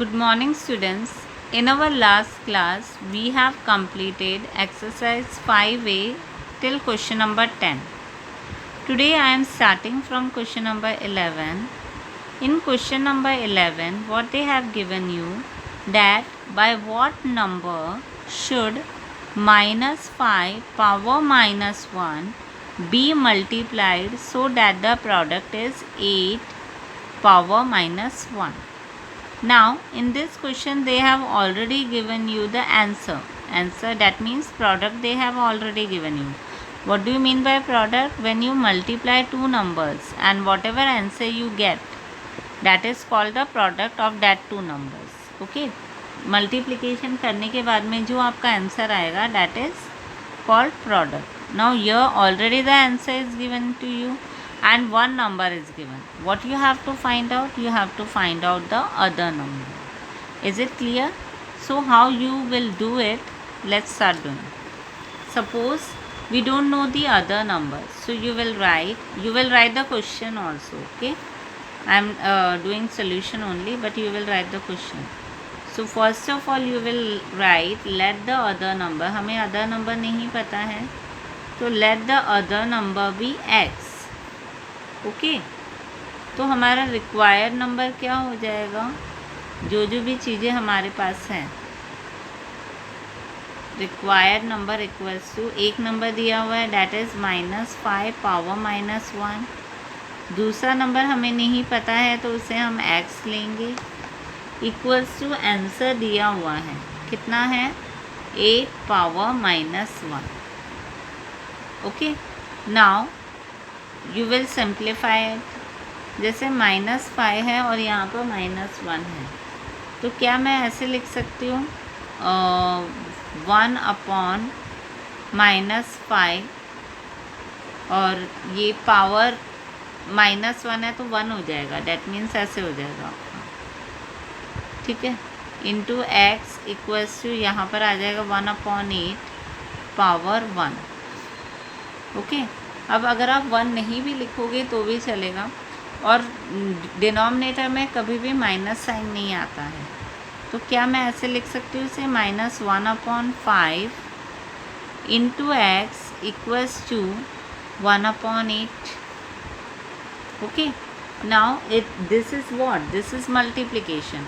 Good morning, students. In our last class, we have completed exercise 5A till question number 10. Today, I am starting from question number 11. In question number 11, what they have given you that by what number should minus 5 power minus 1 be multiplied so that the product is 8 power minus 1. Now in this question they have already given you the answer. That means product they have already given you. What do you mean by product? When you multiply two numbers and whatever answer you get, that is called the product of that two numbers. Okay. Multiplication करने के बाद में जो आपका answer आएगा that is called product. Now here already the answer is given to you and one number is given. What you have to find out? You have to find out the other number. Is it clear? So how you will do it? Let's start doing. Suppose we don't know the other number, so you will write the question also. Okay, I am doing solution only, but you will write the question. So first of all you will write let the other number, हमें other number नहीं पता है, तो let the other number be x. Okay तो हमारा required number क्या हो जाएगा? जो भी चीज़ें हमारे पास हैं, रिक्वायर्ड नंबर इक्वल्स टू एक नंबर दिया हुआ है डैट इज़ -5 पावर -1. दूसरा नंबर हमें नहीं पता है तो उसे हम x लेंगे इक्वल्स टू आंसर दिया हुआ है कितना है 8 power -1. Okay now you will simplify it. जैसे -5 है और यहाँ पर -1 है तो क्या मैं ऐसे लिख सकती हूँ 1 अपॉन -5 और ये पावर -1 है तो 1 हो जाएगा. डैट मीन्स ऐसे हो जाएगा. ठीक है इंटू एक्स इक्वल्स टू यहाँ पर आ जाएगा 1/8 पावर 1. ओके अब अगर आप 1 नहीं भी लिखोगे तो भी चलेगा और डिनोमिनेटर में कभी भी माइनस साइन नहीं आता है तो क्या मैं ऐसे लिख सकती हूँ इसे -1/5 into X equals to 1/8. Okay now this is what? This is multiplication.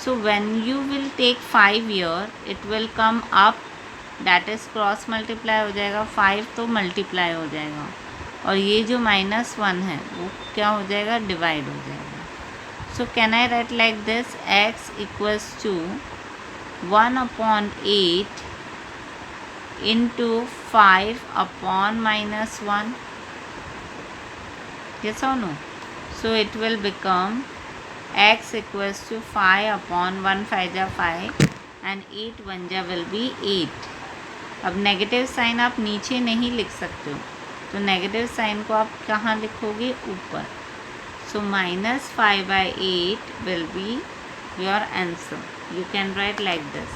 So when you will take 5 here it will come up, that is cross multiply हो जाएगा. 5 तो मल्टीप्लाई हो जाएगा और ये जो -1 है वो क्या हो जाएगा? डिवाइड हो जाएगा. So can I write like this x equals to 1/8 into 5/-1. yes or no? So it will become x equals to 5/1 5 जा 5 and 8 1 जा will be 8. अब नेगेटिव साइन आप नीचे नहीं लिख सकते हो तो नेगेटिव साइन को आप कहाँ लिखोगे? ऊपर. So -5/8 will be your answer. You can write like this.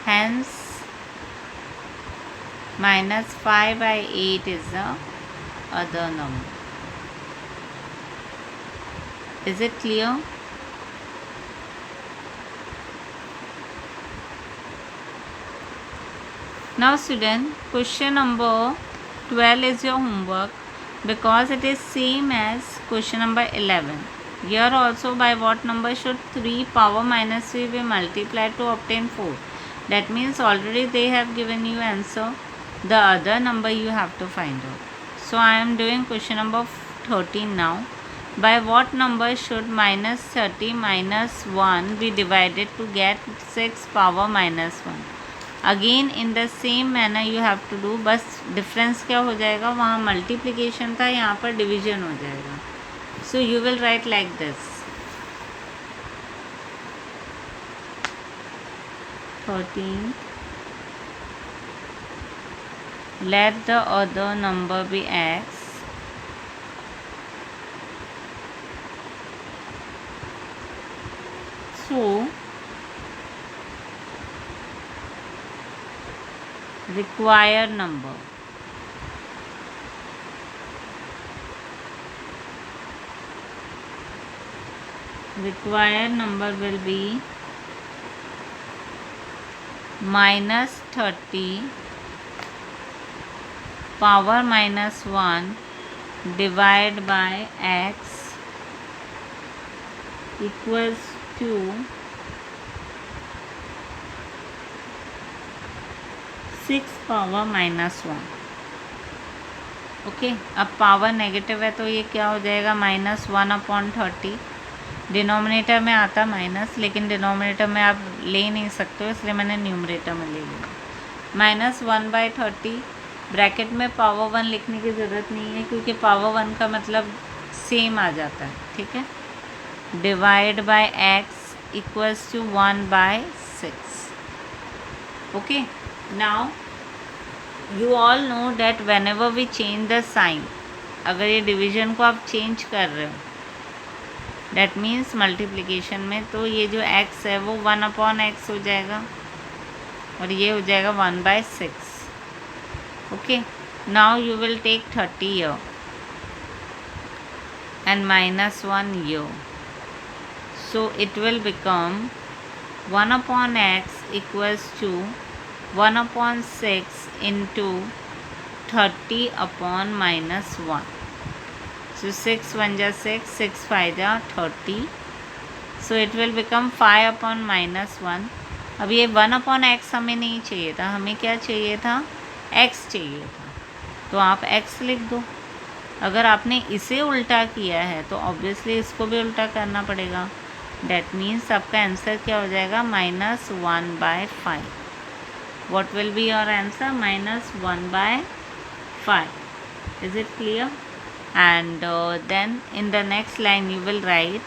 Hence -5/8 is the other number. Is it clear? Now student, question number 12 is your homework because it is same as question number 11. Here also by what number should 3 power -3 be multiplied to obtain 4? That means already they have given you answer. The other number you have to find out. So I am doing question number 13 now. By what number should -30 -1 be divided to get 6 power -1? Again in the same manner you have to do. बस difference क्या हो जाएगा? वहाँ multiplication था, यहाँ पर division हो जाएगा. So you will write like this 13 let the other number be x. So required number required number will be -30 power -1 divided by x equals to 6 power -1। Okay, अब पावर नेगेटिव है तो ये क्या हो जाएगा, -1/30। डिनोमिनेटर में आता माइनस, लेकिन डिनोमिनेटर में आप ले नहीं सकते हो, इसलिए मैंने न्यूमरेटर में ले लिया। -1/30 ब्रैकेट में पावर 1 लिखने की ज़रूरत नहीं है, क्योंकि पावर 1 का मतलब सेम आ जाता है, ठीक है। Divide by X equals to 1/6। Okay, now you all know that whenever we change the sign, अगर ये डिवीजन को आप चेंज कर रहे हो that means मल्टीप्लिकेशन में, तो ये जो x है वो 1/x हो जाएगा और ये हो जाएगा 1/6। Okay, now you will take 30 here and -1 here, so it will become 1/x equals to 1/6 into 30/-1। So 6 1 जा 6, 6 5 जा 30, so it will become 5/-1। अब ये 1/x हमें नहीं चाहिए था, हमें क्या चाहिए था, x चाहिए था, तो आप x लिख दो। अगर आपने इसे उल्टा किया है तो ऑब्वियसली इसको भी उल्टा करना पड़ेगा। डैट मीन्स आपका आंसर क्या हो जाएगा, -1/5। What will be your answer? -1/5. Is it clear? And then in the next line you will write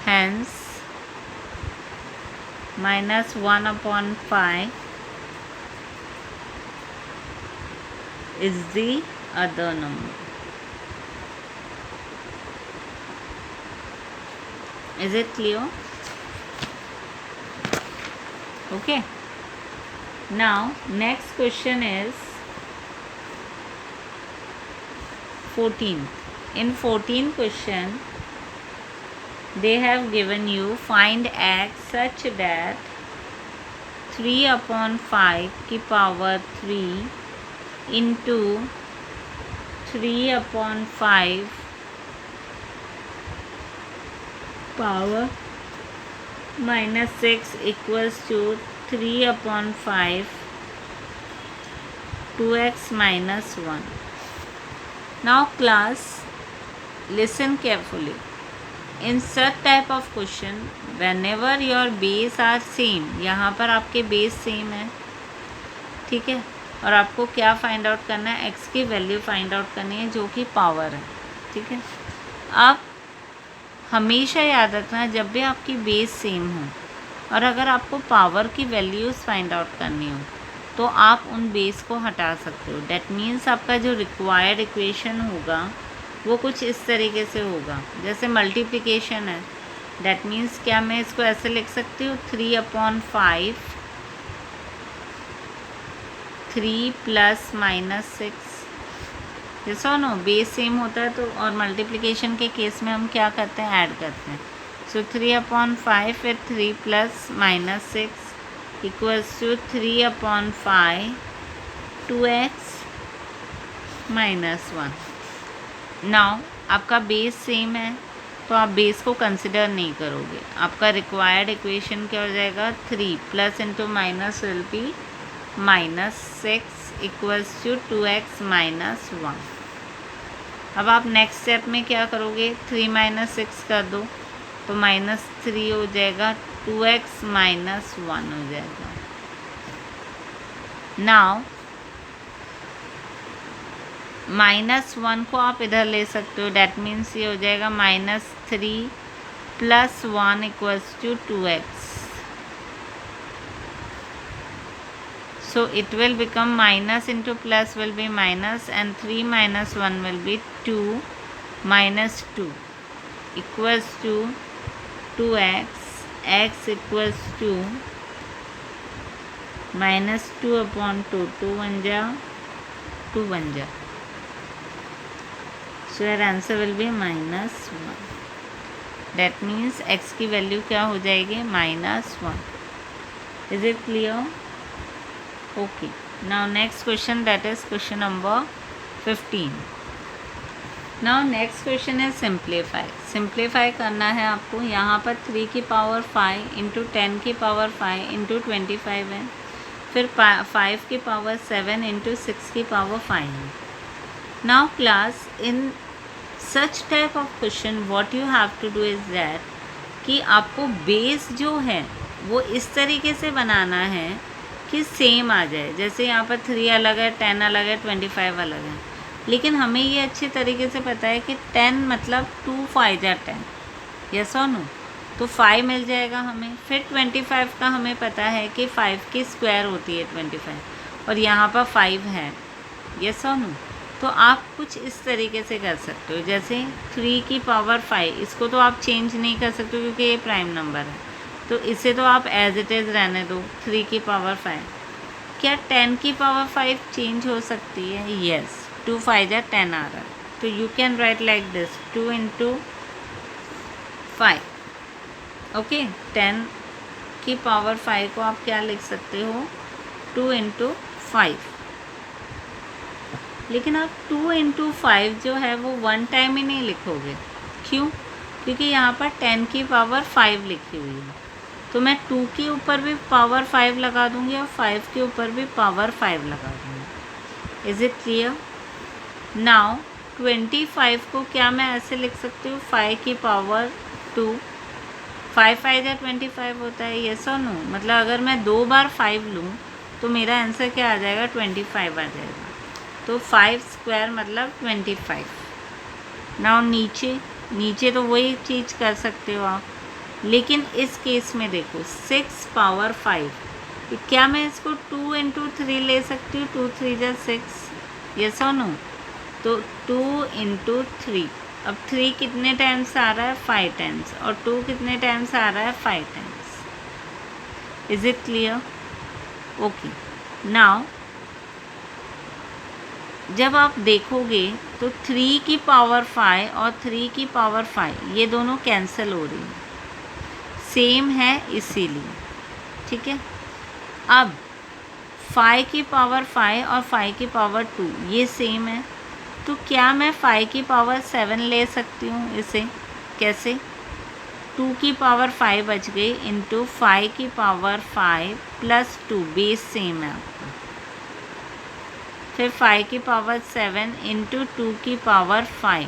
hence -1/5 is the other number. Is it clear? Okay. Now next question is 14th. In 14th question they have given you find x such that 3/5 की power 3 into 3/5 power -6 equals to 3/5 2x - 1। Now class, listen carefully. In such type of question, whenever your base are same, यहाँ पर आपके base same है, ठीक है, और आपको क्या फाइंड आउट करना है, x की वैल्यू फाइंड आउट करनी है जो कि पावर है, ठीक है। अब हमेशा याद रखना, जब भी आपकी बेस सेम हो और अगर आपको पावर की वैल्यूज़ फाइंड आउट करनी हो तो आप उन बेस को हटा सकते हो। डैट मीन्स आपका जो रिक्वायर्ड इक्वेशन होगा वो कुछ इस तरीके से होगा, जैसे मल्टीप्लिकेशन है, डैट मीन्स क्या मैं इसको ऐसे लिख सकती हूँ, 3/5 3 + -6। जैसा नो बेस सेम होता है तो, और मल्टीप्लिकेशन के केस में हम क्या करते हैं, ऐड करते हैं। सो 3/5 फिर 3 + -6 इक्वल्स टू 3/5 2x - 1। नाउ आपका बेस सेम है तो आप बेस को कंसिडर नहीं करोगे, आपका रिक्वायर्ड इक्वेशन क्या हो जाएगा, 3 plus into minus will be -6 equals to 2x - 1। अब आप नेक्स्ट स्टेप में क्या करोगे, 3 - 6 कर दो तो -3 हो जाएगा, 2x - 1 हो जाएगा। नाउ -1 को आप इधर ले सकते हो, डैट मीन्स ये हो जाएगा -3 + 1 equals to 2x। So it will become minus into plus will be minus, and 3 - 1 will be 2 - 2 equals to 2x, x equals to -2/2, 2 1 जा 2 बन जा। So your answer will be -1। That means x की value क्या हो जाएगी, -1। Is it clear? Okay, now next question, that is question number 15। Now next question है simplify. Simplify करना है आपको। यहाँ पर 3 की पावर 5 इंटू 10 की पावर 5 इंटू 25 है, फिर 5 की पावर 7 इंटू 6 की पावर 5 है। Now class, in such type of question what you have to do is that कि आपको बेस जो है वो इस तरीके से बनाना है कि सेम आ जाए। जैसे यहाँ पर 3 अलग है, 10 अलग है, 25 अलग है, लेकिन हमें ये अच्छे तरीके से पता है कि 10 मतलब 2 5 जा 10, यस और नो, तो 5 मिल जाएगा हमें। फिर 25 का हमें पता है कि 5 की स्क्वायर होती है 25, और यहाँ पर 5 है, यस और नो। तो आप कुछ इस तरीके से कर सकते हो, जैसे 3 की पावर 5, इसको तो आप चेंज नहीं कर सकते क्योंकि ये प्राइम नंबर है, तो इसे तो आप एज इट इज़ रहने दो, 3 की पावर 5। क्या 10 की पावर 5 चेंज हो सकती है? यस, 2 5 जा 10 आ रहा है, तो you can write like this, 2 into 5। Okay, 10 की पावर 5 को आप क्या लिख सकते हो, 2 इंटू 5। लेकिन आप 2 इंटू 5 जो है वो वन टाइम ही नहीं लिखोगे। क्यों? क्योंकि यहाँ पर 10 की पावर 5 लिखी हुई है, तो मैं 2 के ऊपर भी पावर 5 लगा दूँगी और 5 के ऊपर भी पावर 5 लगा दूँगी। Is it clear? नाउ 25 को क्या मैं ऐसे लिख सकती हूँ, 5 की पावर 2, 5 5 या 25 होता है, यस और नो। मतलब अगर मैं 2 बार 5 लूँ तो मेरा आंसर क्या आ जाएगा, 25 आ जाएगा। तो 5 स्क्वायर मतलब 25। नाउ नीचे तो वही चीज़ कर सकते हो आप, लेकिन इस केस में देखो 6 पावर 5, क्या मैं इसको 2 इंटू 3 ले सकती हूँ, 2 3 जा 6, यस और नो। तो 2 इंटू 3, अब 3 कितने टाइम्स आ रहा है, 5 टाइम्स, और 2 कितने टाइम्स आ रहा है, 5 times. Is it clear? Okay, now जब आप देखोगे तो 3 की पावर 5 और 3 की पावर 5 ये दोनों कैंसिल हो रही हैं, सेम है इसीलिए, ठीक है। अब 5 की पावर 5 और 5 की पावर 2 ये सेम है, तो क्या मैं 5 की पावर 7 ले सकती हूँ इसे? कैसे? 2 की पावर 5 बच गई इंटू 5 की पावर 5 प्लस 2, बेस सेम है आपका। फिर 5 की पावर 7 इंटू 2 की power 5,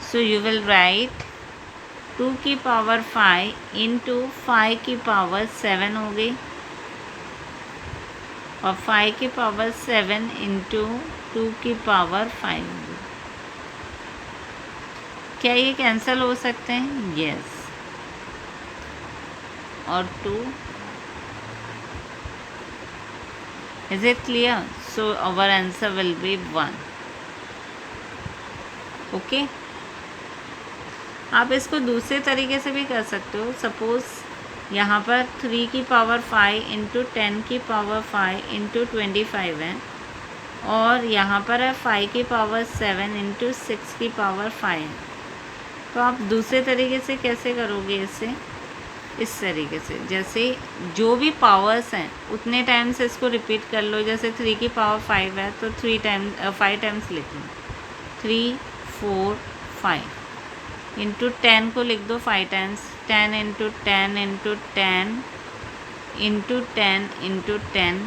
so you will write 2 की पावर 5 इंटू 5 की पावर 7 हो गई, और 5 की पावर 7 इंटू 2 की पावर 5 हो गई। क्या ये कैंसिल हो सकते हैं? यस, और 2। Is it clear? So our answer will be 1। Okay, आप इसको दूसरे तरीके से भी कर सकते हो। सपोज़ यहाँ पर 3 की पावर 5 इंटू 10 की पावर 5 इंटू 25 है, और यहाँ पर है 5 की पावर 7 इंटू 6 की पावर 5 है। तो आप दूसरे तरीके से कैसे करोगे इसे? इस तरीके से, जैसे जो भी पावर्स हैं उतने टाइम्स इसको रिपीट कर लो। जैसे 3 की पावर 5 है तो 5 टाइम्स लिख लो, 3 4 5 इंटू 10 को लिख दो 5 times, 10 into 10 into 10 into 10 into 10,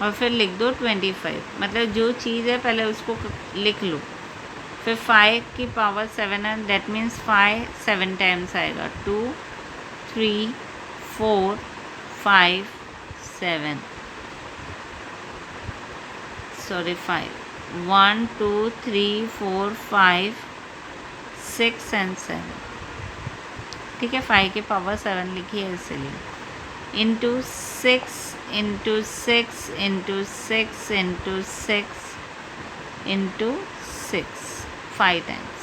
और फिर लिख दो 25। मतलब जो चीज़ है पहले उसको लिख लो, फिर 5 की पावर 7 है, दैट मीन्स 5 7 टाइम्स आएगा, 2 3 4 5 7, सॉरी 5 1 2 3 4 5 6 एंड 7, ठीक है। 5 की पावर 7 लिखी है इसलिए, into 6 into 6 into 6 into 6 into 6, 5 times.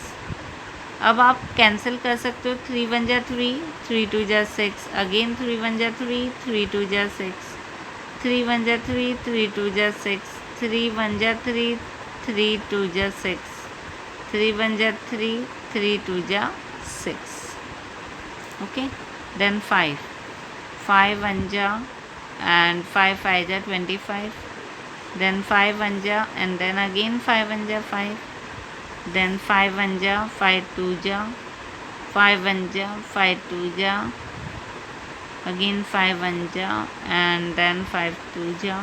अब आप कैंसिल कर सकते हो, 3 1 जा 3, 3 2 जा 6, अगेन 3 1 जा 3, 3 2 जा 6, 3 1 जा 3, 3 2 जा 6, 3 1 जा 3, 3 2 जा 6, 3 1 जा 3, 3 2 जा 6. Okay, then 5, 5 1 ja and 5 5 ja 25, then 5 1 ja and then again 5 1 ja 5, then 5 1 ja 5 2 ja, 5 1 ja 5 2 ja, again 5 1 ja and then 5 2 ja,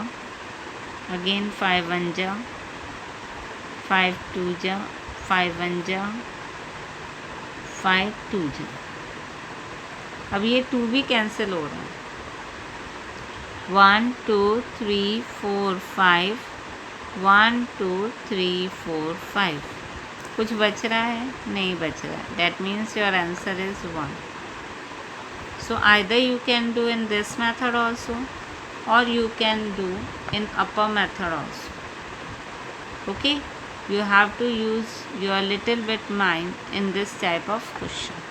again 5 1 ja, 5 2 ja, 5 1 ja, 5 2 ja. अब ये 2 भी कैंसिल हो रहा है. 1 2 3 4 5, 1 2 3 4 5. कुछ बच रहा है? नहीं बच रहा है. That means your answer is 1. So either you can do in this method also, or you can do in upper method also. Okay, you have to use your little bit mind in this type of question.